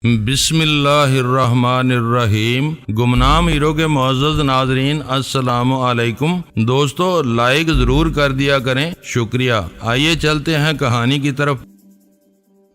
بسم اللہ الرحمن الرحیم۔ گمنام ہیرو کے معزز ناظرین السلام علیکم۔ دوستو لائک ضرور کر دیا کریں، شکریہ۔ آئیے چلتے ہیں کہانی کی طرف۔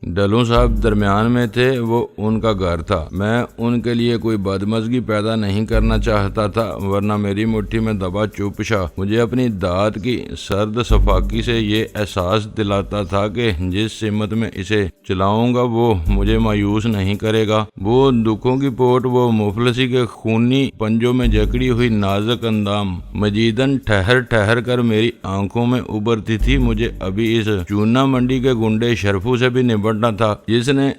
ڈلوں صاحب درمیان میں تھے، وہ ان کا گھر تھا۔ میں ان کے لیے کوئی بدمزگی پیدا نہیں کرنا چاہتا تھا، ورنہ میری مٹھی میں دبا چوپشا مجھے اپنی دانت کی سرد صفاقی سے یہ احساس دلاتا تھا کہ جس سمت میں اسے چلاؤں گا وہ مجھے مایوس نہیں کرے گا۔ وہ دکھوں کی پوٹ، وہ مفلسی کے خونی پنجوں میں جکڑی ہوئی نازک اندام مجیدن ٹھہر ٹھہر کر میری آنکھوں میں ابھرتی تھی۔ مجھے ابھی اس چونا منڈی کے گنڈے شرفو سے بھی نبٹنا تھا جس نے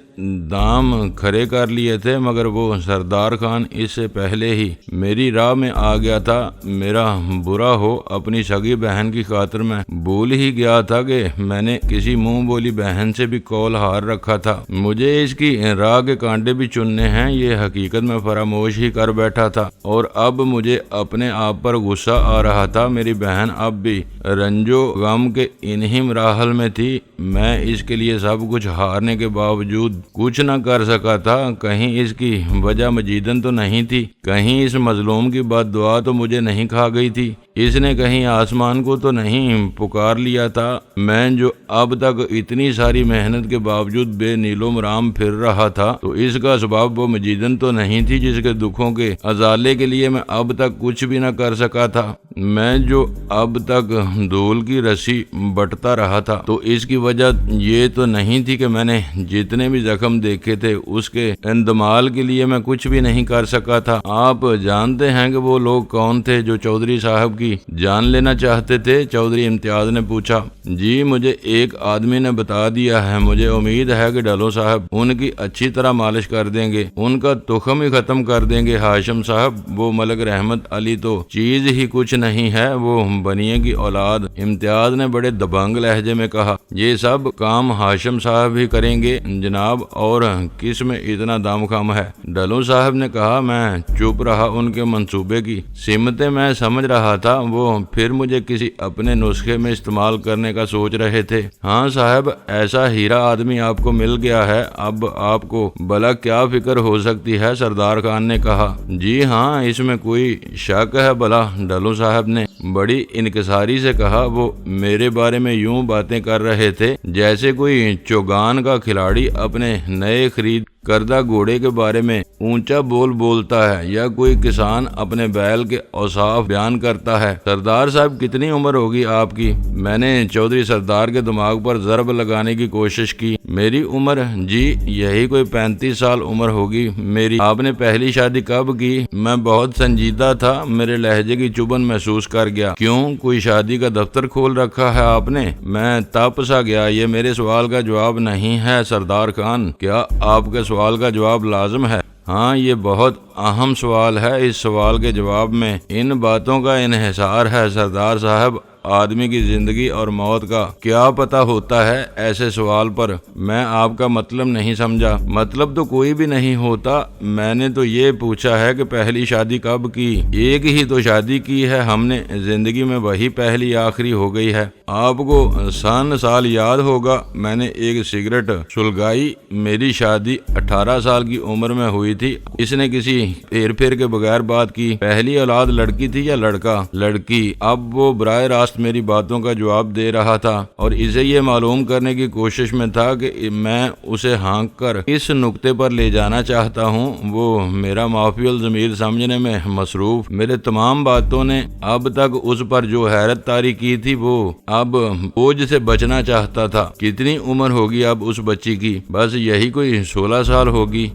دام کھڑے کر لیے تھے، مگر وہ سردار خان اس سے پہلے ہی میری راہ میں آ گیا تھا۔ میرا برا ہو اپنی سگی بہن کی خاطر میں بھول ہی گیا تھا کہ میں نے کسی منہ بولی بہن سے بھی کول ہار رکھا تھا۔ مجھے اس کی راہ کے کانٹے بھی چننے ہیں، یہ حقیقت میں فراموش ہی کر بیٹھا تھا، اور اب مجھے اپنے آپ پر غصہ آ رہا تھا۔ میری بہن اب بھی رنجو غم کے انہی مراحل میں تھی۔ میں اس کے لیے سب کچھ ہارنے کے باوجود کچھ نہ کر سکا تھا۔ کہیں اس کی وجہ مجیدن تو نہیں تھی، کہیں اس مظلوم کی بد دعا تو مجھے نہیں کھا گئی تھی، اس نے کہیں آسمان کو تو نہیں پکار لیا تھا۔ میں جو اب تک اتنی ساری محنت کے باوجود بے نیل و مرام پھر رہا تھا، تو اس کا سبب وہ مجیدن تو نہیں تھی جس کے دکھوں کے ازالے کے لیے میں اب تک کچھ بھی نہ کر سکا تھا۔ میں جو اب تک دھول کی رسی بٹتا رہا تھا، تو اس کی وجہ یہ تو نہیں تھی کہ میں نے جتنے بھی زخم دیکھے تھے اس کے اندمال کے لیے میں کچھ بھی نہیں کر سکا تھا۔ آپ جانتے ہیں کہ وہ لوگ کون تھے جو چودھری صاحب کی جان لینا چاہتے تھے؟ چودھری امتیاز نے پوچھا۔ جی مجھے ایک آدمی نے بتا دیا ہے، مجھے امید ہے کہ ڈلوں صاحب ان کی اچھی طرح مالش کر دیں گے، ان کا تخم ہی ختم کر دیں گے۔ ہاشم صاحب وہ ملک رحمت علی تو چیز ہی کچھ نہیں ہے، وہ بنیے کی اولاد۔ امتیاز نے بڑے دبنگ لہجے میں کہا۔ یہ سب کام ہاشم صاحب ہی کریں گے جناب، اور کس میں اتنا دم خم ہے؟ ڈلوں صاحب نے کہا۔ میں چپ رہا۔ ان کے منصوبے کی سمتیں میں سمجھ رہا تھا، وہ پھر مجھے کسی اپنے نسخے میں استعمال کرنے کا سوچ رہے تھے۔ ہاں صاحب، ایسا ہیرا آدمی آپ کو مل گیا ہے، اب آپ کو بھلا کیا فکر ہو سکتی ہے؟ سردار خان نے کہا۔ جی ہاں، اس میں کوئی شک ہے بھلا؟ ڈلوں صاحب نے بڑی انکساری سے کہا۔ وہ میرے بارے میں یوں باتیں کر رہے تھے جیسے کوئی چوگان کا کھلاڑی اپنے نئے خرید کردہ گھوڑے کے بارے میں اونچا بولتا ہے، یا کوئی کسان اپنے بیل کے اوصاف بیان کرتا ہے۔ سردار صاحب کتنی عمر ہوگی آپ کی؟ میں نے چودھری سردار کے دماغ پر ضرب لگانے کی کوشش کی۔ میری عمر؟ جی یہی کوئی 35 سال عمر ہوگی میری۔ آپ نے پہلی شادی کب کی؟ میں بہت سنجیدہ تھا، میرے لہجے کی چبھن محسوس کر گیا۔ کیوں، کوئی شادی کا دفتر کھول رکھا ہے آپ نے؟ میں تپ سا گیا۔ یہ میرے سوال کا جواب نہیں ہے سردار خان۔ کیا آپ کے سوال کا جواب لازم ہے؟ ہاں، یہ بہت اہم سوال ہے۔ اس سوال کے جواب میں ان باتوں کا انحصار ہے سردار صاحب۔ آدمی کی زندگی اور موت کا کیا پتہ ہوتا ہے؟ ایسے سوال پر میں آپ کا مطلب نہیں سمجھا۔ مطلب تو کوئی بھی نہیں ہوتا، میں نے تو یہ پوچھا ہے کہ پہلی شادی کب کی؟ ایک ہی تو شادی کی ہے ہم نے زندگی میں، وہی پہلی آخری ہو گئی ہے۔ آپ کو سال یاد ہوگا، میں نے ایک سگریٹ سلگائی۔ میری شادی 18 سال کی عمر میں ہوئی تھی۔ اس نے کسی ہیر پھیر کے بغیر بات کی۔ پہلی اولاد لڑکی تھی یا لڑکا؟ لڑکی۔ اب وہ براہ راست میری باتوں کا جواب دے رہا تھا، اور اسے یہ معلوم کرنے کی کوشش میں تھا کہ میں اسے ہانک کر اس نقطے پر لے جانا چاہتا ہوں۔ وہ میرا معافی الضمیر سمجھنے میں مصروف۔ میرے تمام باتوں نے اب تک اس پر جو حیرت طاری کی تھی، وہ اب بوجھ سے بچنا چاہتا تھا۔ کتنی عمر ہوگی اب اس بچی کی؟ بس یہی کوئی 16 سال ہوگی۔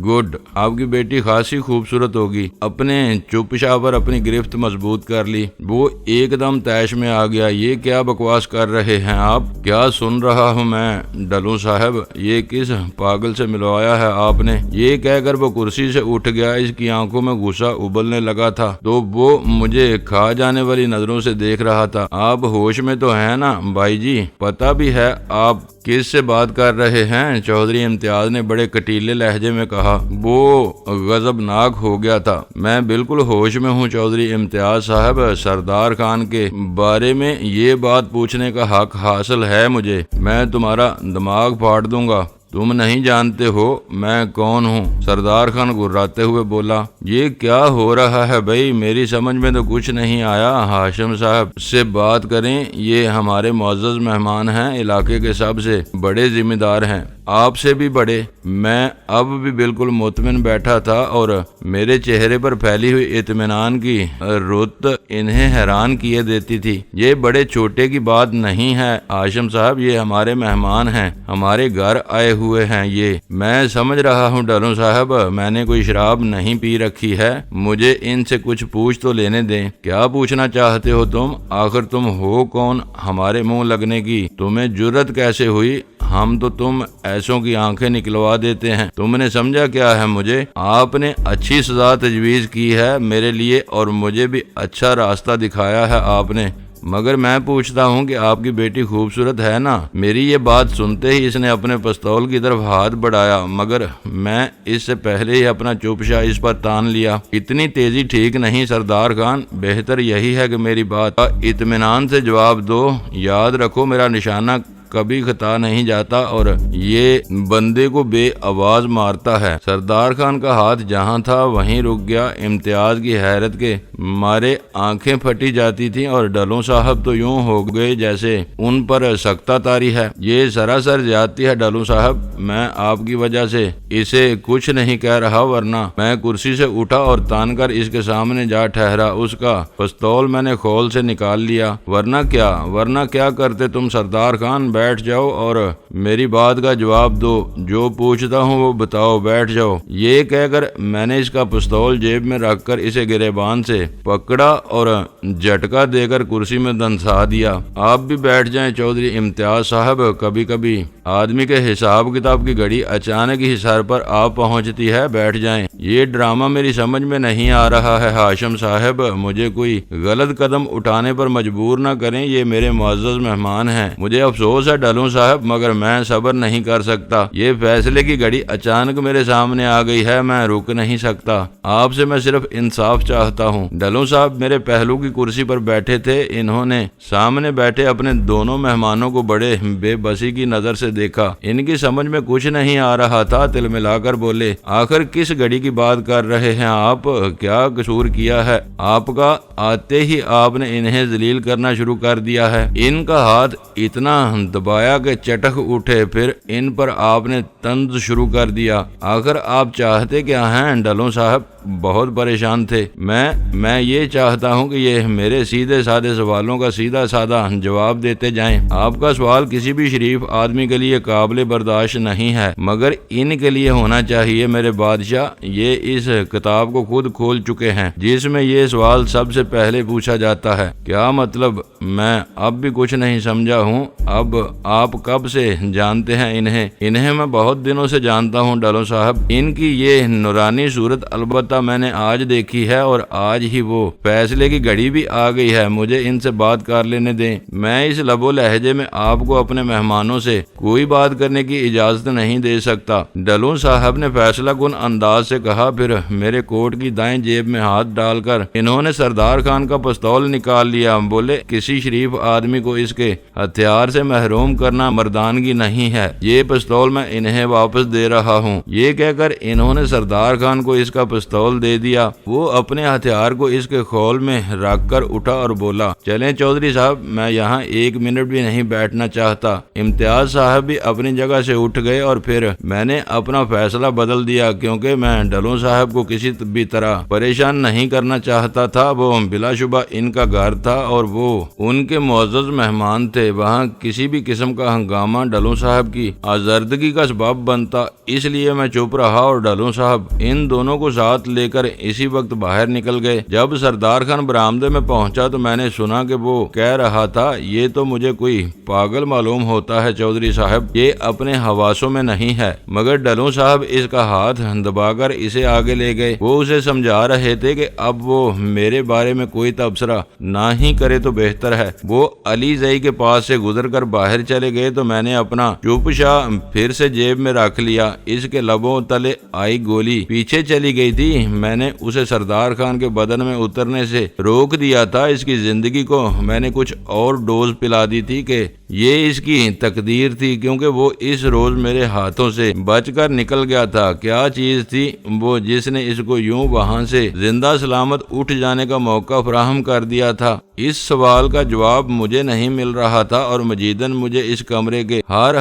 گڈ، آپ کی بیٹی خاصی خوبصورت ہوگی۔ اپنے چوپشا پر اپنی گرفت مضبوط کر لی۔ وہ ایک دم تیش میں آ گیا۔ یہ کیا بکواس کر رہے ہیں آپ؟ کیا سن رہا ہوں میں؟ ڈلوں صاحب یہ کس پاگل سے ملوایا ہے آپ نے؟ یہ کہہ کر وہ کرسی سے اٹھ گیا۔ اس کی آنکھوں میں غصہ ابلنے لگا تھا، تو وہ مجھے کھا جانے والی نظروں سے دیکھ رہا تھا۔ آپ ہوش میں تو ہیں نا بھائی جی؟ پتہ بھی ہے آپ کس سے بات کر رہے ہیں؟ چودھری امتیاز نے بڑے کٹیلے لہجے میں کہا۔ وہ غضبناک ہو گیا تھا۔ میں بالکل ہوش میں ہوں چودھری امتیاز صاحب۔ سردار خان کے بارے میں یہ بات پوچھنے کا حق حاصل ہے مجھے۔ میں تمہارا دماغ پھاڑ دوں گا۔ تم نہیں جانتے ہو میں کون ہوں؟ سردار خان گراتے ہوئے بولا، یہ کیا ہو رہا ہے بھائی، میری سمجھ میں تو کچھ نہیں آیا۔ ہاشم صاحب سے بات کریں، یہ ہمارے معزز مہمان ہیں، علاقے کے سب سے بڑے ذمہ دار ہیں، آپ سے بھی بڑے۔ میں اب بھی بالکل مطمئن بیٹھا تھا اور میرے چہرے پر پھیلی ہوئی اطمینان کی رت انہیں حیران کیے دیتی تھی۔ یہ بڑے چھوٹے کی بات نہیں ہے ہاشم صاحب، یہ ہمارے مہمان ہیں، ہمارے گھر آئے ہوئے ہیں۔ یہ میں سمجھ رہا ہوں ڈلوں صاحب، میں نے کوئی شراب نہیں پی رکھی ہے، مجھے ان سے کچھ پوچھ تو لینے دیں۔ کیا پوچھنا چاہتے ہو تم؟ آخر تم ہو کون ہمارے منہ لگنے کی؟ تمہیں جرت کیسے ہوئی؟ ہم تو تم ایسوں کی آنکھیں نکلوا دیتے ہیں۔ تم نے سمجھا کیا ہے مجھے؟ آپ نے اچھی سزا تجویز کی ہے میرے لیے اور مجھے بھی اچھا راستہ دکھایا ہے آپ نے، مگر میں پوچھتا ہوں کہ آپ کی بیٹی خوبصورت ہے نا؟ میری یہ بات سنتے ہی اس نے اپنے پستول کی طرف ہاتھ بڑھایا، مگر میں اس سے پہلے ہی اپنا چوپشا اس پر تان لیا۔ اتنی تیزی ٹھیک نہیں سردار خان، بہتر یہی ہے کہ میری بات کا اطمینان سے جواب دو۔ یاد رکھو میرا نشانہ کبھی خطا نہیں جاتا اور یہ بندے کو بے آواز مارتا ہے۔ سردار خان کا ہاتھ جہاں تھا وہیں رک گیا۔ امتیاز کی حیرت کے مارے آنکھیں پھٹی جاتی تھیں اور ڈلوں صاحب تو یوں ہو گئے جیسے ان پر سکتہ طاری ہے۔ یہ سراسر زیادتی ہے ڈلوں صاحب، میں آپ کی وجہ سے اسے کچھ نہیں کہہ رہا، ورنہ میں کرسی سے اٹھا اور تان کر اس کے سامنے جا ٹھہرا۔ اس کا پستول میں نے کھول سے نکال لیا۔ ورنہ کیا کرتے تم سردار خان؟ بیٹھ جاؤ اور میری بات کا جواب دو، جو پوچھتا ہوں وہ بتاؤ، بیٹھ جاؤ۔ یہ کہہ کر میں نے اس کا پستول جیب میں رکھ کر اسے گریبان سے پکڑا اور جھٹکا دے کر کرسی میں دنسا دیا۔ آپ بھی بیٹھ جائیں چودھری امتیاز صاحب، کبھی کبھی آدمی کے حساب کتاب کی گھڑی اچانک ہی سر پر آ پہنچتی ہے، بیٹھ جائیں۔ یہ ڈرامہ میری سمجھ میں نہیں آ رہا ہے ہاشم صاحب، مجھے کوئی غلط قدم اٹھانے پر مجبور نہ کریں، یہ میرے معزز مہمان ہیں۔ مجھے افسوس ہے ڈلوں صاحب، مگر میں صبر نہیں کر سکتا۔ یہ فیصلے کی گھڑی اچانک میرے سامنے آ گئی ہے، میں رک نہیں سکتا۔ آپ سے میں صرف انصاف چاہتا ہوں۔ ڈلوں صاحب میرے پہلو کی کرسی پر بیٹھے تھے، انہوں نے سامنے بیٹھے اپنے دونوں مہمانوں کو بڑے بے بسی کی نظر سے دیکھا۔ ان کی سمجھ میں کچھ نہیں آ رہا تھا، تل ملا کر بولے، آخر کس گھڑی کی بات کر رہے ہیں آپ؟ کیا قصور کیا ہے آپ کا؟ آتے ہی آپ نے انہیں ذلیل کرنا شروع کر دیا ہے۔ ان کا ہاتھ اتنا دبایا کہ چٹک اٹھے، پھر ان پر آپ نے طنز شروع کر دیا۔ آخر آپ چاہتے کیا ہیں ڈلوں صاحب؟ بہت پریشان تھے۔ میں یہ چاہتا ہوں کہ یہ میرے سیدھے سادے سوالوں کا سیدھا سادہ جواب دیتے جائیں۔ آپ کا سوال کسی بھی شریف آدمی کے لیے قابل برداشت نہیں ہے، مگر ان کے لیے ہونا چاہیے میرے بادشاہ۔ یہ اس کتاب کو خود کھول چکے ہیں جس میں یہ سوال سب سے پہلے پوچھا جاتا ہے۔ کیا مطلب؟ میں اب بھی کچھ نہیں سمجھا ہوں۔ اب آپ کب سے جانتے ہیں انہیں میں بہت دنوں سے جانتا ہوں ڈلوں صاحب۔ ان کی یہ نورانی صورت البتہ میں نے آج دیکھی ہے اور آج ہی وہ فیصلے کی گھڑی بھی آ گئی ہے۔ مجھے ان سے بات کر لینے دیں۔ میں اس لب و لہجے میں آپ کو اپنے مہمانوں سے کوئی بات کرنے کی اجازت نہیں دے سکتا، ڈلوں صاحب نے فیصلہ کن انداز سے کہا۔ پھر میرے کوٹ کی دائیں جیب میں ہاتھ ڈال کر انہوں نے سردار خان کا پستول نکال لیا۔ بولے، کسی شریف آدمی کو اس کے ہتھیار سے محروم کرنا مردانگی نہیں ہے۔ یہ پستول میں انہیں واپس دے رہا ہوں۔ یہ کہہ کر انہوں نے سردار خان کو اس کا پستول دے دیا۔ وہ اپنے ہتھیار کو اس کے خول میں رکھ کر اٹھا اور بولا، چلیں چودھری صاحب، میں یہاں ایک منٹ بھی نہیں بیٹھنا چاہتا۔ امتیاز صاحب بھی اپنی جگہ سے اٹھ گئے اور پھر میں نے اپنا فیصلہ بدل دیا، کیونکہ میں ڈلوں صاحب کو کسی بھی طرح پریشان نہیں کرنا چاہتا تھا۔ وہ بلا شبہ ان کا گھر تھا اور وہ ان کے معزز مہمان تھے۔ وہاں کسی بھی قسم کا ہنگامہ ڈلوں صاحب کی آزردگی کا سبب بنتا، اس لیے میں چپ رہا اور ڈلوں صاحب ان دونوں کو ساتھ لے کر اسی وقت باہر نکل گئے۔ جب سردار خان برآمدے میں پہنچا تو میں نے سنا کہ وہ کہہ رہا تھا، یہ تو مجھے کوئی پاگل معلوم ہوتا ہے چودھری صاحب، یہ اپنے حواسوں میں نہیں ہے۔ مگر ڈلوں صاحب اس کا ہاتھ دبا کر اسے آگے لے گئے۔ وہ اسے سمجھا رہے تھے کہ اب وہ میرے بارے میں کوئی تبصرہ نہ ہی کرے تو بہتر ہے۔ وہ علی زئی کے پاس سے گزر کر باہر چلے گئے تو میں نے اپنا چوپشا پھر سے جیب میں رکھ لیا۔ اس کے لبوں تلے آئی گولی پیچھے چلی گئی تھی۔ میں نے اسے سردار خان کے بدن میں اترنے سے روک دیا تھا، اس کی زندگی کو میں نے کچھ اور ڈوز پلا دی تھی کہ یہ اس کی تقدیر تھی، کیونکہ وہ اس روز میرے ہاتھوں سے بچ کر نکل گیا تھا۔ کیا چیز تھی وہ جس نے اس کو یوں وہاں سے زندہ سلامت اٹھ جانے کا موقع فراہم کر دیا تھا؟ اس سوال کا جواب مجھے نہیں مل رہا تھا، اور مجیداً مجھے اس کمرے کے ہر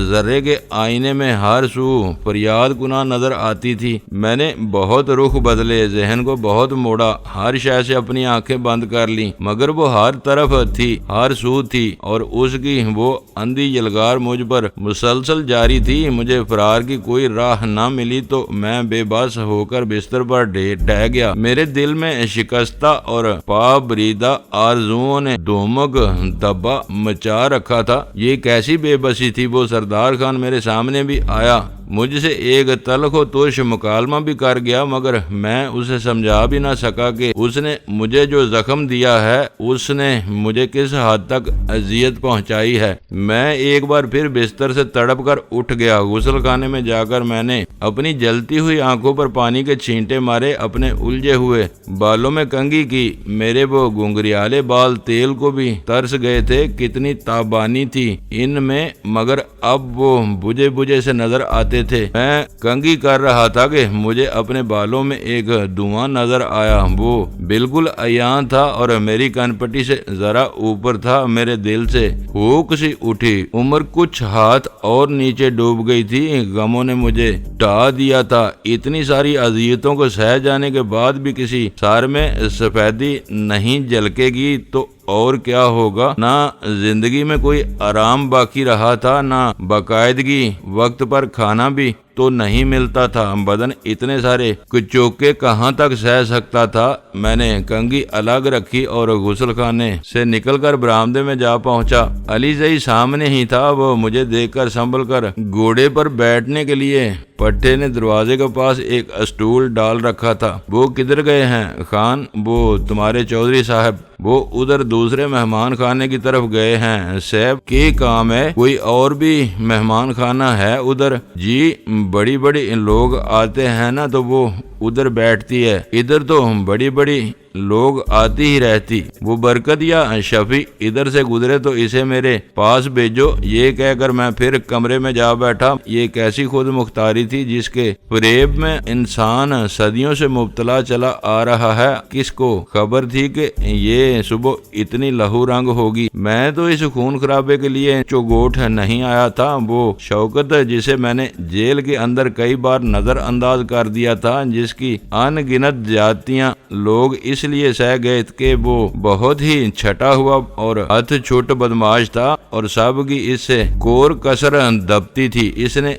ذرے کے آئینے میں ہر سو فریاد کناں نظر آتی تھی۔ میں نے بہت رخ بدلے، ذہن کو بہت موڑا، ہر شے سے اپنی آنکھیں بند کر لی، مگر وہ ہر طرف تھی، ہر سو تھی، اور اس کی وہ اندھی یلغار مجھ پر مسلسل جاری تھی۔ مجھے فرار کی کوئی راہ نہ ملی تو میں بے بس ہو کر بستر پر ڈہ گیا۔ میرے دل میں شکستہ اور پابریدہ آرزوؤں نے دومگ دبا مچا رکھا تھا۔ یہ کیسی بے بسی تھی! وہ سردار خان میرے سامنے بھی آیا، مجھ سے ایک تلخ و ترش مکالمہ بھی کر گیا، مگر میں اسے سمجھا بھی نہ سکا کہ اس نے مجھے جو زخم دیا ہے اس نے مجھے کس حد تک اذیت پہنچائی ہے۔ میں ایک بار پھر بستر سے تڑپ کر اٹھ گیا۔ غسل خانے میں جا کر میں نے اپنی جلتی ہوئی آنکھوں پر پانی کے چھینٹے مارے، اپنے الجھے ہوئے بالوں میں کنگھی کی۔ میرے وہ گنگریالے بال تیل کو بھی ترس گئے تھے، کتنی تابانی تھی ان میں، مگر اب وہ بجھے بجھے سے نظر آتے تھے۔ میں کنگھی کر رہا تھا کہ مجھے اپنے بالوں میں ایک دھواں نظر آیا، وہ بالکل عیاں تھا اور میری کن پٹی سے ذرا اوپر تھا۔ میرے دل سے ہوک سی اٹھی، عمر کچھ ہاتھ اور نیچے ڈوب گئی تھی۔ غموں نے مجھے ڈھا دیا تھا۔ اتنی ساری اذیتوں کو سہ جانے کے بعد بھی کسی سار میں سفیدی نہیں جھلکے گی تو اور کیا ہوگا؟ نہ زندگی میں کوئی آرام باقی رہا تھا، نہ باقاعدگی، وقت پر کھانا بھی تو نہیں ملتا تھا۔ بدن اتنے سارے کچوکے کہاں تک سہ سکتا تھا؟ میں نے کنگھی الگ رکھی اور غسل خانے سے نکل کر برآمدے میں جا پہنچا۔ علی زئی سامنے ہی تھا۔ وہ مجھے دیکھ کر سنبھل کر گھوڑے پر بیٹھنے کے لیے پٹھے نے دروازے کے پاس ایک اسٹول ڈال رکھا تھا۔ وہ کدھر گئے ہیں خان؟ وہ تمہارے چودھری صاحب، وہ ادھر دوسرے مہمان خانے کی طرف گئے ہیں، صاحب کے کام ہے۔ کوئی اور بھی مہمان خانہ ہے ادھر؟ جی، بڑی بڑی لوگ آتے ہیں نا تو وہ ادھر بیٹھتی ہے، ادھر تو بڑی بڑی لوگ آتی ہی رہتی۔ وہ برکت یا شفیع ادھر سے گزرے تو اسے میرے پاس بھیجو۔ یہ کہہ کر میں پھر کمرے میں جا بیٹھا۔ یہ کیسی خود مختاری تھی جس کے فریب میں انسان صدیوں سے مبتلا چلا آ رہا ہے۔ کس کو خبر تھی کہ یہ صبح اتنی لہو رنگ ہوگی؟ میں تو اس خون خرابے کے لیے چوگوٹ نہیں آیا تھا۔ وہ شوکت جسے میں نے جیل کے اندر کئی بار نظر انداز کر دیا تھا، جس کی ان گنت جاتیاں لوگ اس لیے سہ گئے کہ وہ بہت ہی چھٹا ہوا اور ہتھ چھوٹ بدماش تھا، اور سب کی اس سے کور کسر دبتی تھی۔ اس نے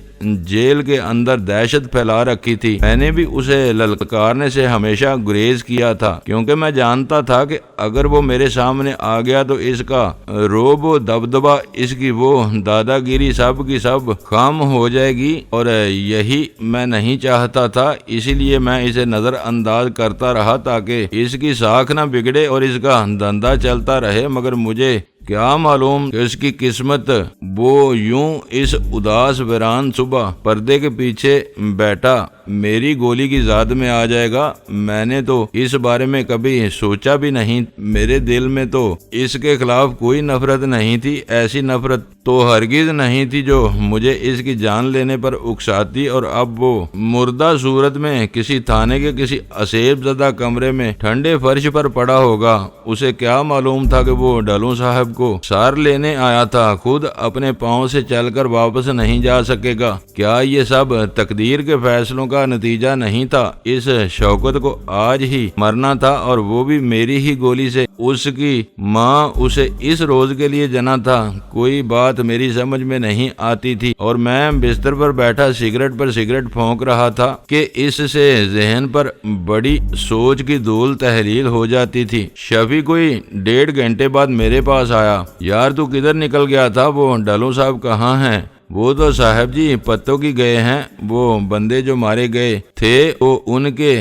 جیل کے اندر دہشت پھیلا رکھی تھی۔ میں نے بھی اسے للکارنے سے ہمیشہ گریز کیا تھا، کیونکہ میں جانتا تھا کہ اگر وہ میرے سامنے آ گیا تو اس کا روب و دبدبا، اس کی وہ دادا گیری سب کی سب خام ہو جائے گی، اور یہی میں نہیں چاہتا تھا۔ اسی لیے میں اسے نظر انداز کرتا رہا تاکہ اس کی ساکھ نہ بگڑے اور اس کا دھندا چلتا رہے، مگر مجھے کیا معلوم کہ اس کی قسمت وہ یوں اس اداس ویران صبح پردے کے پیچھے بیٹھا میری گولی کی زاد میں آ جائے گا۔ میں نے تو اس بارے میں کبھی سوچا بھی نہیں۔ میرے دل میں تو اس کے خلاف کوئی نفرت نہیں تھی، ایسی نفرت تو ہرگز نہیں تھی جو مجھے اس کی جان لینے پر اکساتی، اور اب وہ مردہ صورت میں کسی تھانے کے کسی اسیب زدہ کمرے میں ٹھنڈے فرش پر پڑا ہوگا۔ اسے کیا معلوم تھا کہ وہ ڈھلوں صاحب کو سار لینے آیا تھا، خود اپنے پاؤں سے چل کر واپس نہیں جا سکے گا؟ کیا یہ سب تقدیر کے فیصلوں کا نتیجہ نہیں تھا؟ اس شوکت کو آج ہی مرنا تھا، اور وہ بھی میری ہی گولی سے۔ اس کی ماں اسے اس روز کے لیے جنا تھا۔ کوئی بات میری سمجھ میں نہیں آتی تھی، اور میں بستر پر بیٹھا سگریٹ پر سگریٹ پھونک رہا تھا کہ اس سے ذہن پر بڑی سوچ کی دھول تحلیل ہو جاتی تھی۔ شفیع کوئی 1.5 گھنٹے بعد میرے پاس آیا۔ یار تو کدھر نکل گیا تھا؟ وہ ڈھلوں صاحب کہاں ہیں؟ وہ تو صاحب جی پتوں کی گئے ہیں۔ وہ بندے جو مارے گئے تھے وہ ان کے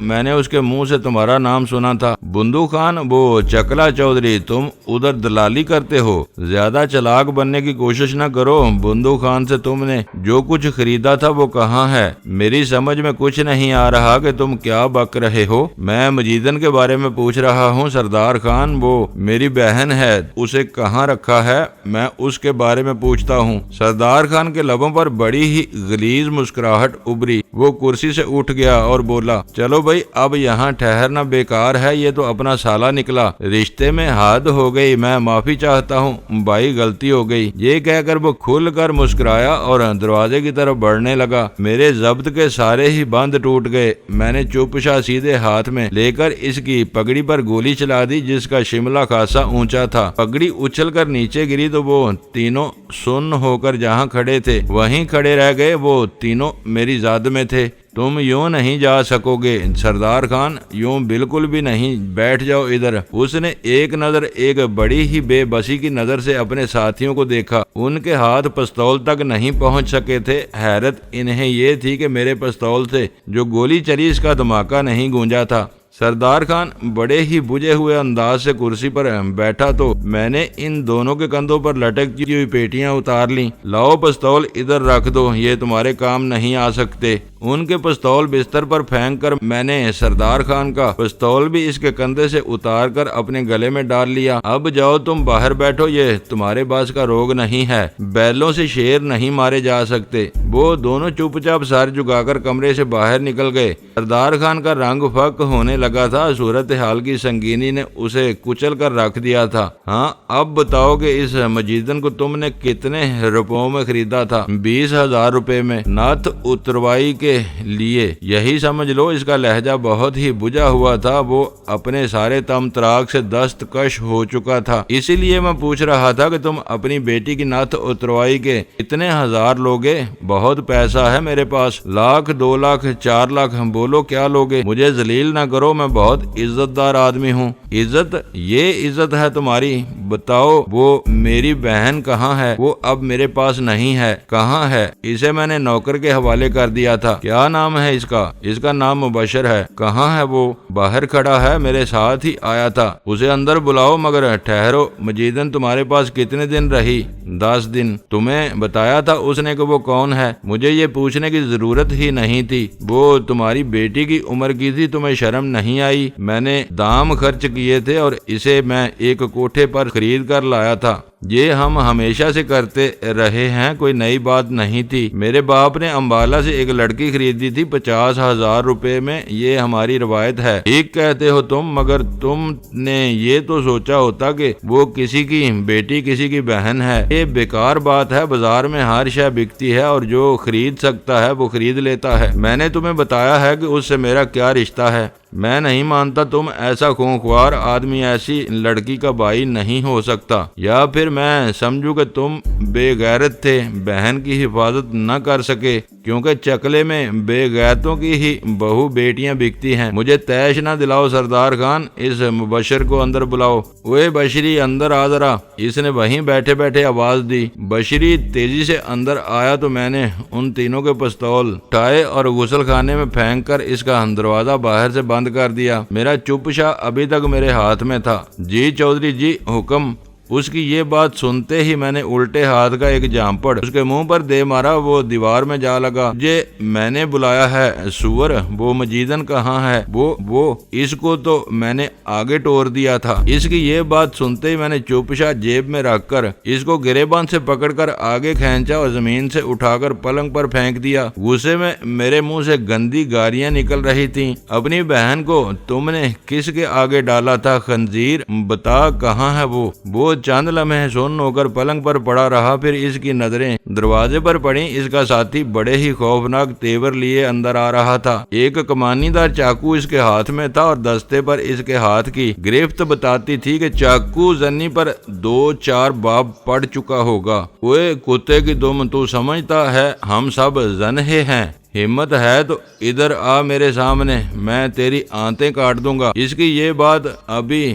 میں نے اس کے منہ سے تمہارا نام سنا تھا۔ بندو خان وہ چکلا چودھری، تم ادھر دلالی کرتے ہو، زیادہ چلاک بننے کی کوشش نہ کرو۔ بندو خان سے تم نے جو کچھ خریدا تھا وہ کہاں ہے؟ میری سمجھ میں کچھ نہیں آ رہا کہ تم کیا بک رہے ہو۔ میں مجیدن کے بارے میں پوچھ رہا ہوں سردار خان، وہ میری بہن ہے، اسے کہاں رکھا ہے؟ میں اس کے بارے میں پوچھتا ہوں۔ سردار خان کے لبوں پر بڑی ہی غلیظ مسکراہٹ ابری، وہ کرسی سے اٹھ گیا اور بولا، چلو بھائی اب یہاں ٹھہرنا بیکار ہے، یہ تو اپنا سالہ نکلا، رشتے میں حد ہو گئی، میں معافی چاہتا ہوں بھائی، غلطی ہو گئی۔ یہ کہہ کر وہ کھل کر مسکرایا اور دروازے کی طرف بڑھنے لگا۔ میرے ضبط کے سارے ہی بند ٹوٹ گئے۔ میں نے چپ شا سیدھے ہاتھ میں لے کر اس کی پگڑی پر گولی چلا دی، جس کا شملہ خاصا اونچا تھا۔ پگڑی اچھل کر نیچے گری تو وہ تینوں سن ہو کر جہاں کھڑے تھے وہیں کھڑے رہ گئے۔ وہ تینوں میری زاد میں تھے۔ تم یوں نہیں جا سکو گے سردار خان، یوں بالکل بھی نہیں، بیٹھ جاؤ ادھر۔ اس نے ایک نظر، ایک بڑی ہی بے بسی کی نظر سے اپنے ساتھیوں کو دیکھا۔ ان کے ہاتھ پستول تک نہیں پہنچ سکے تھے۔ حیرت انہیں یہ تھی کہ میرے پستول سے جو گولی چلی اس کا دھماکہ نہیں گونجا تھا۔ سردار خان بڑے ہی بجھے ہوئے انداز سے کرسی پر بیٹھا تو میں نے ان دونوں کے کندھوں پر لٹکتی ہوئی پیٹیاں اتار لیں۔ لاؤ پستول ادھر رکھ دو، یہ تمہارے کام نہیں آ سکتے۔ ان کے پستول بستر پر پھینک کر میں نے سردار خان کا پستول بھی اس کے کندھے سے اتار کر اپنے گلے میں ڈال لیا۔ اب جاؤ تم باہر بیٹھو، یہ تمہارے باس کا روگ نہیں ہے، بیلوں سے شیر نہیں مارے جا سکتے۔ وہ دونوں چپ چاپ سر جھکا کر کمرے سے باہر نکل گئے۔ سردار خان کا رنگ فک ہونے لگا تھا، صورتحال کی سنگینی نے اسے کچل کر رکھ دیا تھا۔ ہاں اب بتاؤ کہ اس مجیدن کو تم نے کتنے روپوں میں خریدا تھا؟ 20,000 روپے میں، نعت اتروائی کے لیے۔ یہی سمجھ لو اس کا لہجہ بہت ہی بجھا ہوا تھا، وہ اپنے سارے تم تراک سے دستکش ہو چکا تھا۔ اسی لیے میں پوچھ رہا تھا کہ تم اپنی بیٹی کی نعت اتروائی کے کتنے ہزار لوگے؟ بہت پیسہ ہے میرے پاس، 1,00,000 2,00,000 4,00,000، بولو کیا لوگے؟ مجھے ذلیل نہ کرو، میں بہت عزت دار آدمی ہوں۔ عزت؟ یہ عزت ہے تمہاری؟ بتاؤ وہ میری بہن کہاں ہے؟ وہ اب میرے پاس نہیں ہے۔ کہاں ہے؟ اسے میں نے نوکر کے حوالے کر دیا تھا۔ کیا نام ہے اس کا؟ اس کا نام مبشر ہے۔ کہاں ہے وہ؟ باہر کھڑا ہے، میرے ساتھ ہی آیا تھا۔ اسے اندر بلاؤ، مگر ٹھہرو، مجیدن تمہارے پاس کتنے دن رہی؟ 10 دن۔ تمہیں بتایا تھا اس نے کہ وہ کون ہے؟ مجھے یہ پوچھنے کی ضرورت ہی نہیں تھی، وہ تمہاری بیٹی کی عمر کی تھی، تمہیں شرم نہیں آئی؟ میں نے دام خرچ کیے تھے اور اسے میں ایک کوٹھے پر خرید کر لایا تھا۔ یہ ہم ہمیشہ سے کرتے رہے ہیں، کوئی نئی بات نہیں تھی۔ میرے باپ نے امبالہ سے ایک لڑکی خریدی تھی 50,000 روپے میں، یہ ہماری روایت ہے۔ ٹھیک کہتے ہو تم، مگر تم نے یہ تو سوچا ہوتا کہ وہ کسی کی بیٹی کسی کی بہن ہے۔ یہ بیکار بات ہے، بازار میں ہر شے بکتی ہے اور جو خرید سکتا ہے وہ خرید لیتا ہے۔ میں نے تمہیں بتایا ہے کہ اس سے میرا کیا رشتہ ہے۔ میں نہیں مانتا تم ایسا خونخوار آدمی ایسی لڑکی کا بھائی نہیں ہو سکتا، یا پھر میں سمجھوں کہ تم بے غیرت تھے، بہن کی حفاظت نہ کر سکے، کیونکہ چکلے میں بے غیرتوں کی ہی بہو بیٹیاں بکتی ہیں۔ مجھے تیش نہ دلاؤ سردار خان، اس مبشر کو اندر بلاؤ۔ اوے بشری اندر آ ذرا، اس نے وہیں بیٹھے بیٹھے آواز دی۔ بشری تیزی سے اندر آیا تو میں نے ان تینوں کے پستول اٹھائے اور غسل خانے میں پھینک کر اس کا دروازہ باہر سے بند کر دیا۔ میرا چپ شا ابھی تک میرے ہاتھ میں تھا۔ جی چودھری جی، حکم۔ اس کی یہ بات سنتے ہی میں نے الٹے ہاتھ کا ایک جامپڑ اس کے منہ پر دے مارا، وہ دیوار میں جا لگا۔ مجھے میں نے بلایا ہے سور، وہ مجیدن کہاں ہے؟ وہ اس کو تو میں نے آگے ٹور دیا تھا۔ اس کی یہ بات سنتے ہی میں نے چپ شا جیب میں رکھ کر اس کو گریبان سے پکڑ کر آگے کھینچا اور زمین سے اٹھا کر پلنگ پر پھینک دیا۔ غصے میں میرے منہ سے گندی گالیاں نکل رہی تھیں۔ اپنی بہن کو تم نے کس کے آگے ڈالا تھا خنزیر؟ بتا کہاں ہے وہ چند لمحے سن ہو کر پلنگ پر پڑا رہا، پھر اس کی نظریں دروازے پر پڑیں۔ اس کا ساتھی بڑے ہی خوفناک تیور لیے اندر آ رہا تھا۔ ایک کمانی دار چاقو اس کے ہاتھ میں تھا اور دستے پر اس کے ہاتھ کی گرفت بتاتی تھی کہ چاقو زنی پر 2-4 باب پڑ چکا ہوگا۔ اوے کتے کی دم، تو سمجھتا ہے ہم سب زنہے ہیں؟ ہمت ہے تو ادھر آ میرے سامنے، میں تیری آنتیں کاٹ دوں گا۔ اس کی یہ بات ابھی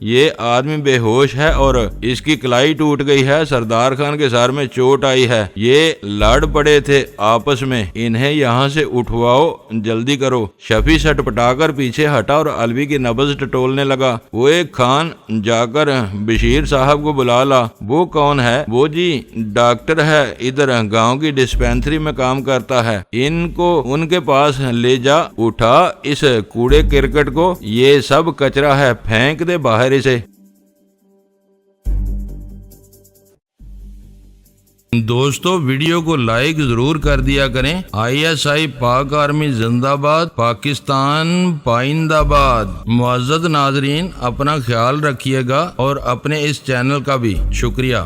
یہ آدمی بے ہوش ہے اور اس کی کلائی ٹوٹ گئی ہے، سردار خان کے سر میں چوٹ آئی ہے، یہ لڑ پڑے تھے آپس میں، انہیں یہاں سے اٹھواؤ، جلدی کرو۔ شفیع سٹ پٹا کر پیچھے ہٹا اور الوی کی نبض ٹٹولنے لگا۔ وہ ایک خان، جا کر بشیر صاحب کو بلا لا۔ وہ کون ہے؟ وہ جی ڈاکٹر ہے، ادھر گاؤں کی ڈسپینسری میں کام کرتا ہے، ان کو ان کے پاس لے جا، اٹھا اس کوڑے کرکٹ کو، یہ سب کچرا ہے، پھینک دے باہر اسے۔ دوستو ویڈیو کو لائک ضرور کر دیا کریں۔ ISI پاک آرمی زندہ باد، پاکستان پائندہ باد۔ معزز ناظرین، اپنا خیال رکھیے گا اور اپنے اس چینل کا بھی شکریہ۔